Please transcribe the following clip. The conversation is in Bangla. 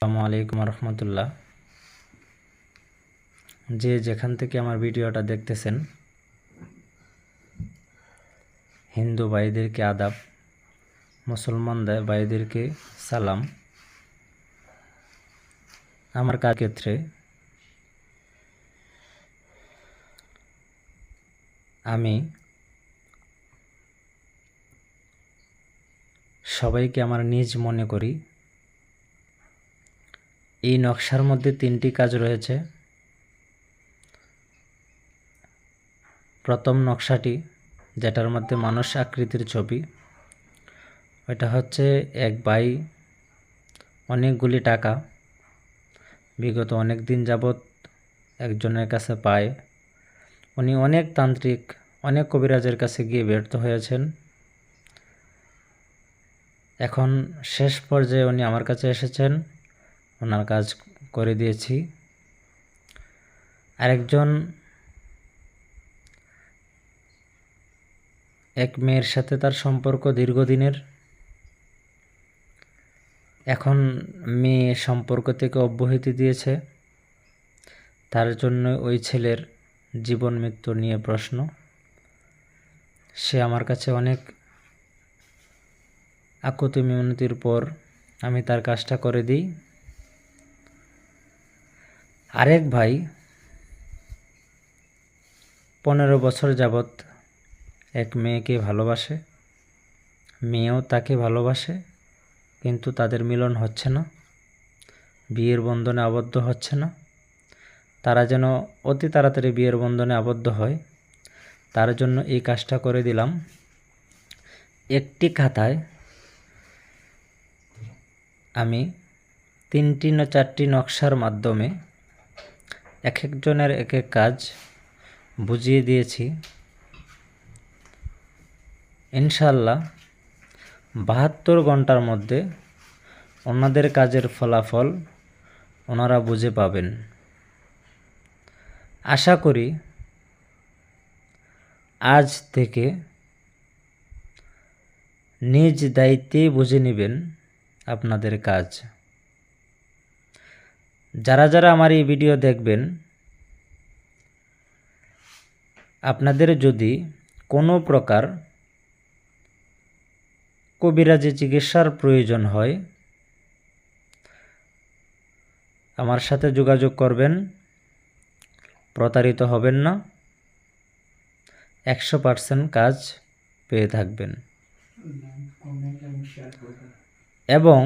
আসসালামু আলাইকুম রহমতুল্লাহ। যে যেখান থেকে আমার ভিডিওটা দেখতেছেন, হিন্দু ভাইদেরকে আদাব, মুসলমান ভাইদেরকে সালাম। আমার ক্ষেত্রে আমি সবাইকে আমার নিজ মনে করি। এই নকশার মধ্যে 3টি কাজ রয়েছে। প্রথম নকশাটি, যেটার মধ্যে মানুষ আকৃতির ছবি, ওটা হচ্ছে এক ভাই অনেকগুলি টাকা বিগত অনেক দিন যাবৎ একজনের কাছে পায়। উনি অনেক তান্ত্রিক, অনেক কবিরাজের কাছে গিয়ে ব্যর্থ হয়েছেন। এখন শেষ পর্যায়ে উনি আমার কাছে এসেছেন, ওনার কাজ করে দিয়েছি। আরেকজন এক মেয়ের সাথে তার সম্পর্ক দীর্ঘদিনের। এখন মেয়ে সম্পর্ক থেকে অব্যাহতি দিয়েছে, তার জন্য ওই ছেলের জীবন মৃত্যু নিয়ে প্রশ্ন। সে আমার কাছে অনেক আকুতি মিনতির পর আমি তার কাজটা করে দিই। আরেক ভাই 15 বছর যাবৎ এক মেয়েকে ভালোবাসে, মেয়েও তাকে ভালোবাসে, কিন্তু তাদের মিলন হচ্ছে না, বিয়ের বন্ধনে আবদ্ধ হচ্ছে না। তারা যেন অতি তাড়াতাড়ি বিয়ের বন্ধনে আবদ্ধ হয়, তার জন্য এই কাজটা করে দিলাম। একটি খাতায় আমি 3টি না 4টি নকশার মাধ্যমে এক একজনের এক এক কাজ বুঝিয়ে দিয়েছি। ইনশাআল্লাহ 72 ঘন্টার মধ্যে ওনাদের কাজের ফলাফল ওনারা বুঝে পাবেন। আশা করি আজ থেকে নিজ দায়িত্বে বুঝে নেবেন আপনাদের কাজ। যারা যারা আমার এই ভিডিও দেখবেন, আপনাদের যদি কোনো প্রকার কবিরাজি চিকিৎসার প্রয়োজন হয়, আমার সাথে যোগাযোগ করবেন। প্রতারিত হবেন না, 100% কাজ পেয়ে থাকবেন। এবং